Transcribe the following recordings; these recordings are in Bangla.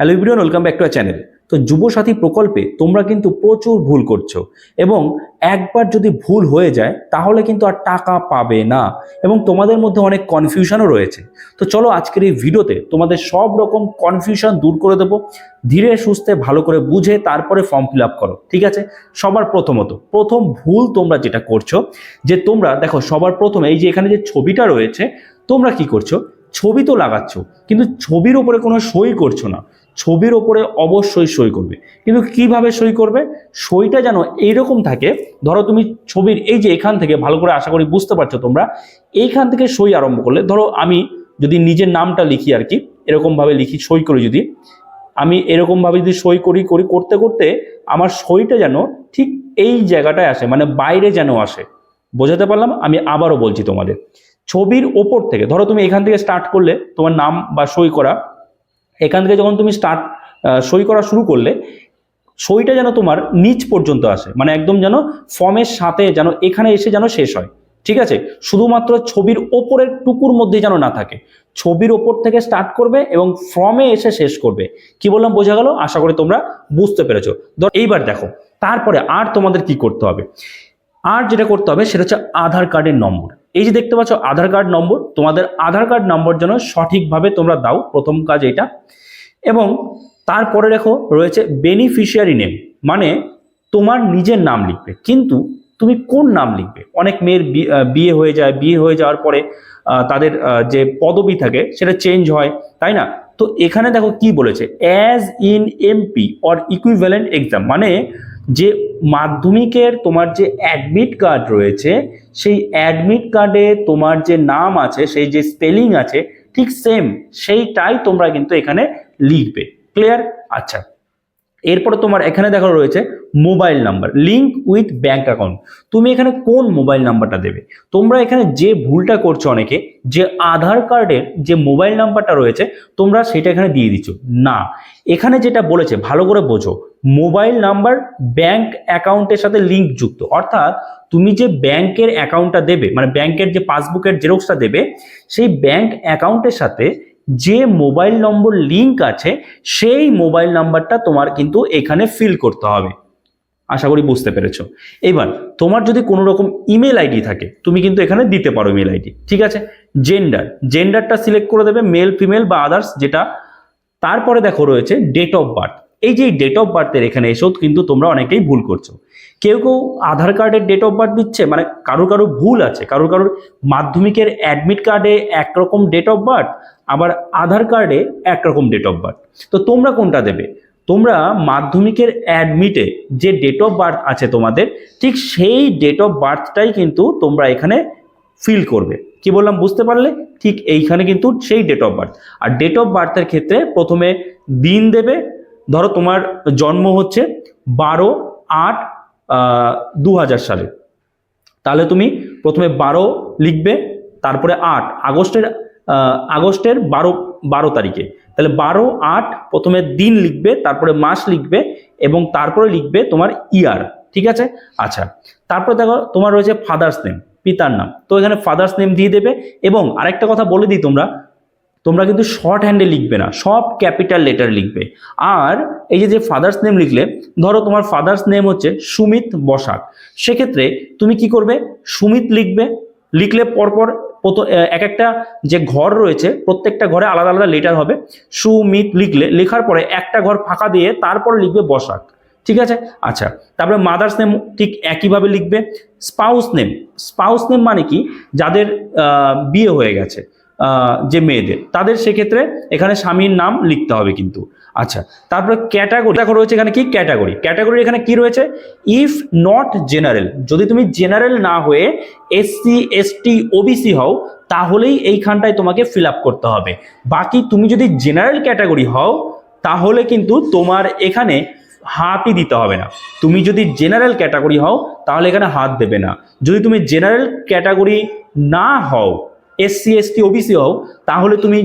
Hello everyone, welcome back to our channel. তো যুবসাথী প্রকল্পে তোমরা কিন্তু প্রচুর ভুল করছো এবং একবার যদি ভুল হয়ে যায় তাহলে কিন্তু আর টাকা পাবে না এবং তোমাদের মধ্যে অনেক কনফিউশনও রয়েছে। তো চলো আজকের এই ভিডিওতে তোমাদের সব রকম কনফিউশন দূর করে দেবো, ধীরে সুস্থে ভালো করে বুঝে তারপরে ফর্ম ফিল আপ করো, ঠিক আছে? সবার প্রথম ভুল তোমরা যেটা করছো, যে তোমরা দেখো সবার প্রথমে এই যে এখানে যে ছবিটা রয়েছে, তোমরা কি করছো, ছবি তো লাগাচ্ছ কিন্তু ছবির ওপরে কোনো সই করছো না। ছবির ওপরে অবশ্যই সই করবে, কিন্তু কিভাবে সই করবে, সইটা যেন এইরকম থাকে। ধরো তুমি ছবির এই যে এখান থেকে, ভালো করে আশা করি বুঝতে পারছো তোমরা, এইখান থেকে সই আরম্ভ করলে, ধরো আমি যদি নিজের নামটা লিখি আর কি, এরকম ভাবে লিখি, সই করি, যদি আমি এরকম ভাবে যদি সই করি করতে করতে আমার সইটা যেন ঠিক এই জায়গাটায় আসে, মানে বাইরে যেন আসে। বোঝাতে পারলাম? আমি আবারও বলছি তোমাদের, ছবির ওপর থেকে, ধরো তুমি এখান থেকে স্টার্ট করলে তোমার নাম বা সই করা, এখান থেকে যখন তুমি সই করা শুরু করলে, সইটা যেন তোমার নিচ পর্যন্ত আসে, মানে একদম যেন ফর্মের সাথে যেন এখানে এসে যেন শেষ হয়, ঠিক আছে? শুধুমাত্র ছবির ওপরের টুকুর মধ্যে যেন না থাকে। ছবির ওপর থেকে স্টার্ট করবে এবং ফর্মে এসে শেষ করবে। কি বললাম, বোঝা গেল? আশা করি তোমরা বুঝতে পেরেছো। এইবার দেখো, তারপরে আর তোমাদের কি করতে হবে, আর যেটা করতে হবে সেটা হচ্ছে আধার কার্ডের নম্বর। এই যে দেখতে পাচ্ছ আধার কার্ড নম্বর, তোমাদের আধার কার্ড নম্বর যেন সঠিকভাবে তোমরা দাও, প্রথম কাজ এটা। এবং তারপরে দেখো রয়েছে বেনিফিশিয়ারি নেম, মানে তোমার নিজের নাম লিখবে, কিন্তু তুমি কোন নাম লিখবে? অনেক মেয়ের বিয়ে হয়ে যায়, বিয়ে হয়ে যাওয়ার পরে তাদের যে পদবি থাকে সেটা চেঞ্জ হয়, তাই না? তো এখানে দেখো কি বলেছে, as in MP or equivalent exam, মানে যে মাধ্যমিকের তোমার যে অ্যাডমিট কার্ড রয়েছে, সেই অ্যাডমিট কার্ডে তোমার যে নাম আছে, সেই যে স্পেলিং আছে, ঠিক সেম সেইটাই তোমরা কিন্তু এখানে লিখবে। ক্লিয়ার? আচ্ছা, এরপরে তোমার এখানে দেখো রয়েছে mobile number link with bank account. তুমি এখানে কোন মোবাইল নাম্বারটা দেবে? তোমরা এখানে যে ভুলটা করছো অনেকে, যে আধার কার্ডের যে মোবাইল নাম্বারটা রয়েছে তোমরা সেটা এখানে দিয়ে দিচ্ছ না। এখানে যেটা বলেছে ভালো করে বোঝো, মোবাইল নাম্বার ব্যাংক অ্যাকাউন্টের সাথে লিঙ্ক যুক্ত, অর্থাৎ তুমি যে ব্যাংকের অ্যাকাউন্টটা দেবে, মানে ব্যাংকের যে পাসবুকের জেরক্সটা দেবে, সেই ব্যাংক অ্যাকাউন্টের সাথে যে মোবাইল নম্বর লিঙ্ক আছে সেই মোবাইল নাম্বারটা তোমার কিন্তু এখানে ফিল করতে হবে। আশা করি বুঝতে পেরেছো। এবার তোমার যদি কোনো রকম ইমেল আইডি থাকে তুমি কিন্তু এখানে দিতে পারো ইমেল আইডি, ঠিক আছে? জেন্ডারটা সিলেক্ট করে দেবে, মেল ফিমেল বা আদার্স যেটা। তারপরে দেখো রয়েছে ডেট অফ বার্থ। এই যে ডেট অফ বার্থের এখানে এসেও কিন্তু তোমরা অনেকেই ভুল করছো। কেউ আধার কার্ডের ডেট অফ বার্থ দিচ্ছে, মানে কারোর ভুল আছে, কারোর মাধ্যমিকের অ্যাডমিট কার্ডে একরকম ডেট অফ বার্থ, আবার আধার কার্ডে একরকম ডেট অফ বার্থ। তো তোমরা কোনটা দেবে? তোমরা মাধ্যমিকের অ্যাডমিটে যে ডেট অফ বার্থ আছে তোমাদের, ঠিক সেই ডেট অফ বার্থটাই কিন্তু তোমরা এখানে ফিল করবে। কি বললাম, বুঝতে পারলে? ঠিক এইখানে কিন্তু সেই ডেট অফ বার্থ। আর ডেট অফ বার্থের ক্ষেত্রে প্রথমে দিন দেবে। ধরো তোমার জন্ম হচ্ছে 12/8/2000 সালে, তাহলে তুমি প্রথমে 12 লিখবে, তারপরে 8 আগস্টের 12 তারিখে, তাহলে 12/8 প্রথমে দিন লিখবে, তারপরে মাস লিখবে এবং তারপরে লিখবে তোমার ইয়ার, ঠিক আছে? আচ্ছা, তারপরে দেখো তোমার রয়েছে ফাদার্স নেম, পিতার নাম। তো এখানে ফাদার্স নেম দিয়ে দেবে। এবং আরেকটা কথা বলে দিই, তোমরা কিন্তু শর্ট হ্যান্ডে লিখবে না, সব ক্যাপিটাল লেটার লিখবে। আর এই যে ফাদার্স নেম লিখলে, ধরো তোমার ফাদার্স নেম হচ্ছে সুমিত বসাক, সেক্ষেত্রে তুমি কি করবে, সুমিত লিখবে। লিখলে পরপর এক একটা যে ঘর রয়েছে প্রত্যেকটা ঘরে আলাদা আলাদা লেটার হবে। সুমিত লেখার পরে একটা ঘর ফাঁকা দিয়ে তারপরে লিখবে বসাক, ঠিক আছে? আচ্ছা, তারপরে মাদার্স নেম ঠিক একইভাবে লিখবে। স্পাউস নেম মানে কি, যাদের বিয়ে হয়ে গেছে, যে মেয়েদের, তাদের সেক্ষেত্রে এখানে স্বামীর নাম লিখতে হবে কিন্তু। আচ্ছা, তারপরে ক্যাটাগরি দেখো রয়েছে এখানে কি, ক্যাটাগরি এখানে কি রয়েছে, ইফ নট জেনারেল, যদি তুমি জেনারেল না হয়ে এসসি এসটি ওবিসি হও তাহলেই এইখানটায় তোমাকে ফিল আপ করতে হবে। বাকি তুমি যদি জেনারেল ক্যাটাগরি হও তাহলে কিন্তু তোমার এখানে হাতই দিতে হবে না। তুমি যদি জেনারেল ক্যাটাগরি হও তাহলে এখানে হাত দেবে না। যদি তুমি জেনারেল ক্যাটাগরি না হও, এসসি এসটি ওবিসি হও, তাহলে তুমি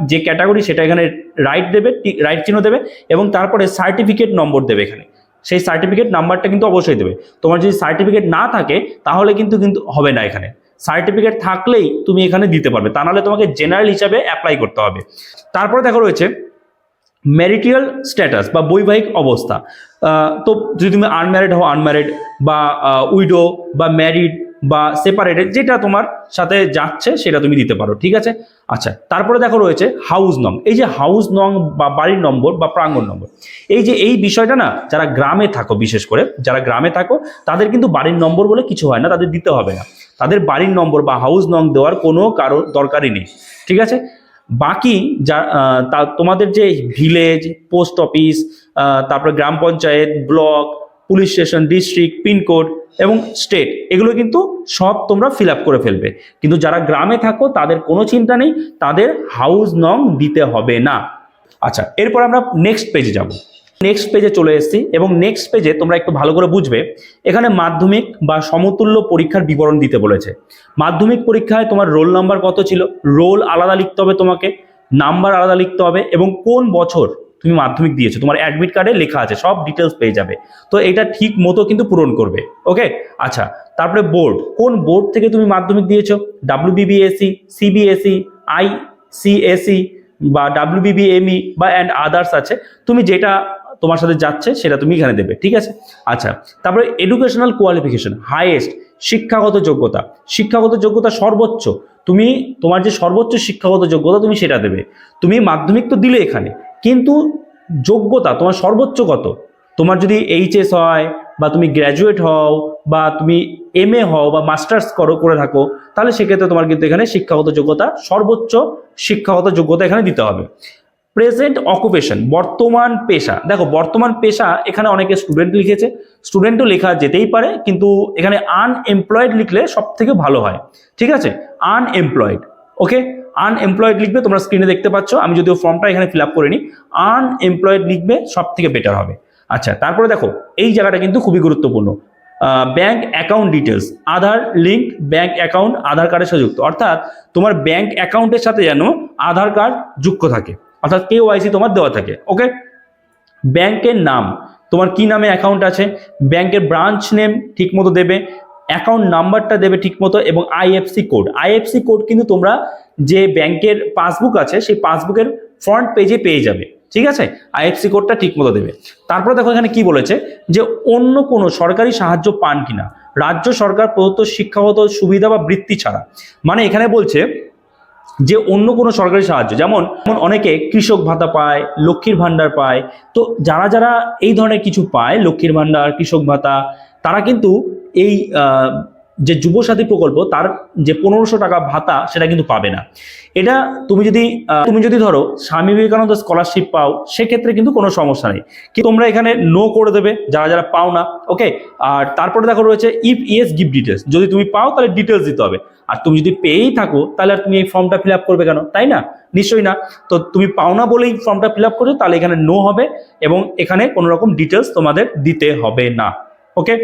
যে ক্যাটাগরি সেটা এখানে রাইট দেবে, রাইট চিহ্ন দেবে এবং তারপরে সার্টিফিকেট নম্বর দেবে এখানে। সেই সার্টিফিকেট নাম্বারটা কিন্তু অবশ্যই দেবে। তোমার যদি সার্টিফিকেট না থাকে তাহলে কিন্তু হবে না, এখানে সার্টিফিকেট থাকলেই তুমি এখানে দিতে পারবে, তা নাহলে তোমাকে জেনারেল হিসাবে অ্যাপ্লাই করতে হবে। তারপরে দেখো রয়েছে ম্যারিটাল স্ট্যাটাস বা বৈবাহিক অবস্থা, তো যদি তুমি আনম্যারিড হও আনম্যারিড, বা উইডো বা ম্যারিড বা সেপারেটেড, যেটা তোমার সাথে যাচ্ছে সেটা তুমি দিতে পারো, ঠিক আছে। আচ্ছা, তারপরে দেখো রয়েছে হাউস নং। এই যে হাউস নং বা বাড়ির নম্বর বা প্রাঙ্গণ নম্বর, এই যে এই বিষয়টা না, যারা গ্রামে থাকো, বিশেষ করে যারা গ্রামে থাকো তাদের কিন্তু বাড়ির নম্বর বলে কিছু হয় না, তাদের দিতে হবে না, তাদের বাড়ির নম্বর বা হাউস নং দেওয়ার কোনো দরকারই নেই, ঠিক আছে। বাকি যা তোমাদের যে ভিলেজ, পোস্ট অফিস, তারপরে গ্রাম panchayat, block, police station, district, pincode এবং স্টেট, এগুলো কিন্তু সব তোমরা ফিল আপ করে ফেলবে। কিন্তু যারা গ্রামে থাকো তাদের কোনো চিন্তা নেই, তাদের হাউস নং দিতে হবে না। আচ্ছা, এরপর আমরা নেক্সট পেজে যাব। নেক্সট পেজে চলে এসেছি এবং নেক্সট পেজে তোমরা একটু ভালো করে বুঝবে, এখানে মাধ্যমিক বা সমতুল্য পরীক্ষার বিবরণ দিতে বলেছে। মাধ্যমিক পরীক্ষায় তোমার রোল নাম্বার কত ছিল, রোল আলাদা লিখতে হবে তোমাকে, নাম্বার আলাদা লিখতে হবে, এবং কোন বছর তুমি মাধ্যমিক দিয়েছো তোমার অ্যাডমিট কার্ডে লেখা আছে, সব ডিটেলস পেয়ে যাবে। তো এটা ঠিক মতো কিন্তু পূরণ করবে, ওকে। আচ্ছা, তারপরে বোর্ড, কোন বোর্ড থেকে তুমি মাধ্যমিক দিয়েছো, WBBSE, CBSE, ICSE বা WBBME বা অ্যান্ড আদার্স আছে, তুমি যেটা তোমার সাথে যাচ্ছে সেটা তুমি এখানে দেবে, ঠিক আছে। আচ্ছা, তারপরে এডুকেশনাল কোয়ালিফিকেশন, হাইয়েস্ট শিক্ষাগত যোগ্যতা, শিক্ষাগত যোগ্যতা সর্বোচ্চ, তুমি তোমার যে সর্বোচ্চ শিক্ষাগত যোগ্যতা তুমি সেটা দেবে। তুমি মাধ্যমিক তো দিলে এখানে, কিন্তু যোগ্যতা তোমার সর্বোচ্চ কত, তোমার যদি HS হয় বা তুমি গ্র্যাজুয়েট হও বা তুমি MA হও বা মাস্টার্স করে থাকো, তাহলে সেক্ষেত্রে তোমার কিন্তু এখানে শিক্ষাগত যোগ্যতা, সর্বোচ্চ শিক্ষাগত যোগ্যতা এখানে দিতে হবে। প্রেজেন্ট অকুপেশন, বর্তমান পেশা, দেখো বর্তমান পেশা এখানে অনেকে স্টুডেন্ট লিখেছে, স্টুডেন্টও লেখা যেতেই পারে, কিন্তু এখানে আনএমপ্লয়েড লিখলে সব থেকে ভালো হয়, ঠিক আছে। আনএমপ্লয়েড, ওকে, আনএমপ্লয়েড লিখবে, তোমরা স্ক্রিনে দেখতে পাচ্ছ, আমি যদিও ফর্মটা এখানে ফিল আপ করিনি, আনএমপ্লয়েড লিখবে, সব থেকে বেটার হবে। আচ্ছা, তারপরে দেখো এই জায়গাটা কিন্তু খুবই গুরুত্বপূর্ণ, ব্যাংক অ্যাকাউন্ট ডিটেলস, আধার লিঙ্ক ব্যাংক অ্যাকাউন্ট আধার কার্ডের সাথে যুক্ত, অর্থাৎ তোমার ব্যাংক অ্যাকাউন্টের সাথে যেন আধার কার্ড যুক্ত থাকে, অর্থাৎ KYC তোমার দেওয়া থাকে, ওকে। ব্যাংকের নাম, তোমার কি নামে অ্যাকাউন্ট আছে, ব্যাংকের ব্রাঞ্চ নেম ঠিক মতো দেবে, অ্যাকাউন্ট নাম্বারটা দেবে ঠিক মতো, এবং IFSC কোড, IFSC কোড কিন্তু তোমরা যে ব্যাংকের পাসবুক আছে সেই পাসবুকের ফ্রন্ট পেজে পেয়ে যাবে, ঠিক আছে। IFSC কোডটা ঠিক মতো দেবে। তারপরে দেখো এখানে কি বলেছে, যে অন্য কোনো সরকারি সাহায্য পান কিনা, রাজ্য সরকার প্রদত্ত শিক্ষাগত সুবিধা বা বৃত্তি ছাড়া, মানে এখানে বলছে যে অন্য কোনো সরকারি সাহায্য, যেমন অনেকে কৃষক ভাতা পায়, লক্ষ্মীর ভান্ডার পায়, তো যারা যারা এই ধরনের কিছু পায়, লক্ষ্মীর ভান্ডার, কৃষক ভাতা, তারা কিন্তু এই যে যুবসাথী প্রকল্প তার যে 1500 টাকা ভাতা সেটা কিন্তু পাবে না। এটা তুমি যদি ধরো স্বামী বিবেকানন্দ স্কলারশিপ পাও, সেক্ষেত্রে কিন্তু কোনো সমস্যা নেই, কিন্তু তোমরা এখানে নো করে দেবে যারা যারা পাও না, ওকে। আর তারপরে দেখো রয়েছে ইফ ইয়েস গিভ ডিটেলস, যদি তুমি পাও তাহলে ডিটেলস দিতে হবে, আর তুমি যদি পেয়েই থাকো তাহলে আর তুমি এই ফর্মটা ফিল আপ করবে কেন, তাই না? নিশ্চয়ই না। তো তুমি পাও না বলেই ফর্মটা ফিল আপ করছো, তাহলে এখানে নো হবে এবং এখানে কোনো রকম ডিটেলস তোমাদের দিতে হবে না, ওকে।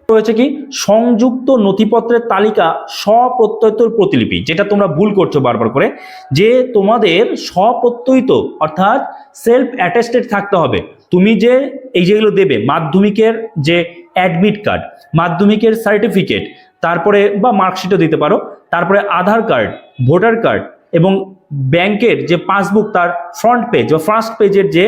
রয়েছে কি সংযুক্ত নথিপত্রের তালিকা স্বপ্রত্যয়িত প্রতিলিপি, যেটা তোমরা ভুল করছো বারবার করে, যে তোমাদের স্বপ্রত্যয়িত অর্থাৎ সেলফ অ্যাটেস্টেড থাকতে হবে। তুমি যে এই যেগুলো দেবে, মাধ্যমিকের যে অ্যাডমিট কার্ড, মাধ্যমিকের সার্টিফিকেট, তারপরে বা মার্কশিটও দিতে পারো, তারপরে আধার কার্ড, ভোটার কার্ড এবং ব্যাংকের যে পাসবুক তার ফ্রন্ট পেজ বা ফার্স্ট পেজের যে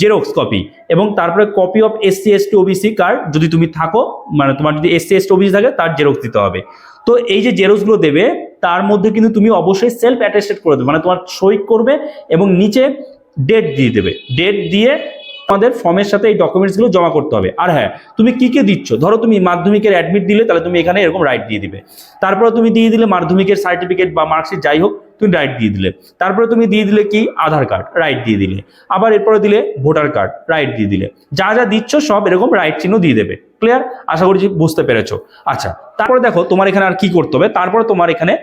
জেরক্স কপি, এবং তারপরে copy of SC ST OBC card যদি তুমি থাকো, মানে তোমার যদি SC ST OBC থাকে তার জেরক্স দিতে হবে। তো এই যে জেরক্সগুলো দেবে তার মধ্যে কিন্তু তুমি অবশ্যই সেলফ অ্যাটেস্টেড করে দেবে, মানে তোমার সই করবে এবং নিচে ডেট দিয়ে দেবে, ডেট দিয়ে আমাদের ফর্মের সাথে এই ডকুমেন্টসগুলো জমা করতে হবে। আর হ্যাঁ, তুমি কি দিচ্ছ, ধরো তুমি মাধ্যমিকের অ্যাডমিট দিলে, তাহলে তুমি এখানে এরকম রাইট দিয়ে দিবে। তারপরে তুমি দিয়ে দিলে মাধ্যমিকের সার্টিফিকেট বা মার্কশিট যাই হোক, তুমি রাইট দিয়ে দিলে। তারপরে তুমি দিয়ে দিলে কি আধার কার্ড, রাইট দিয়ে দিলে। আবার এরপরে দিলে ভোটার কার্ড, রাইট দিয়ে দিলে। যা যা দিচ্ছ সব এরকম রাইট চিহ্ন দিয়ে দেবে। ক্লিয়ার? আশা করি বুঝতে পেরেছো। আচ্ছা, তারপরে দেখো তোমার এখানে আর কি করতে হবে, তারপরে তোমার এখানে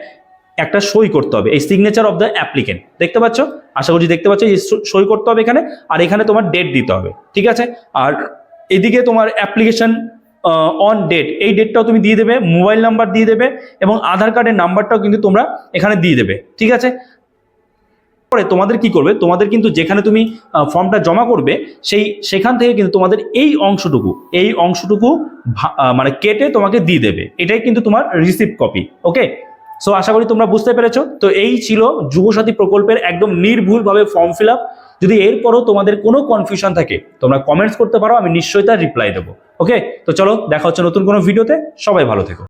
একটা সই করতে হবে, এই সিগনেচার অফ দ্য অ্যাপ্লিকেন্ট, দেখতে পাচ্ছ, আশা করছি দেখতে পাচ্ছ, সই করতে হবে এখানে, আর এখানে তোমার ডেট দিতে হবে, ঠিক আছে। আর এদিকে তোমার অ্যাপ্লিকেশন অন ডেট, এই ডেটটাও তুমি দিয়ে দেবে, মোবাইল নাম্বার দিয়ে দেবে এবং আধার কার্ডের নাম্বারটাও কিন্তু তোমরা এখানে দিয়ে দেবে, ঠিক আছে। পরে তোমাদের কি করবে, তোমাদের কিন্তু যেখানে তুমি ফর্মটা জমা করবে সেখান থেকে কিন্তু তোমাদের এই অংশটুকু মানে কেটে তোমাকে দিয়ে দেবে, এটাই কিন্তু তোমার রিসিপ্ট কপি, ওকে। সো আশা করি তোমরা বুঝতে পেরেছো। তো এই ছিল যুবসাথী প্রকল্পের একদম নির্ভুলভাবে ফর্ম ফিল আপ। যদি এরপরও তোমাদের কোনো কনফিউশন থাকে তোমরা কমেন্টস করতে পারো, আমি নিশ্চয়ই তার রিপ্লাই দেবো। ওকে, তো চলো দেখা হচ্ছে নতুন কোনো ভিডিওতে, সবাই ভালো থেকো।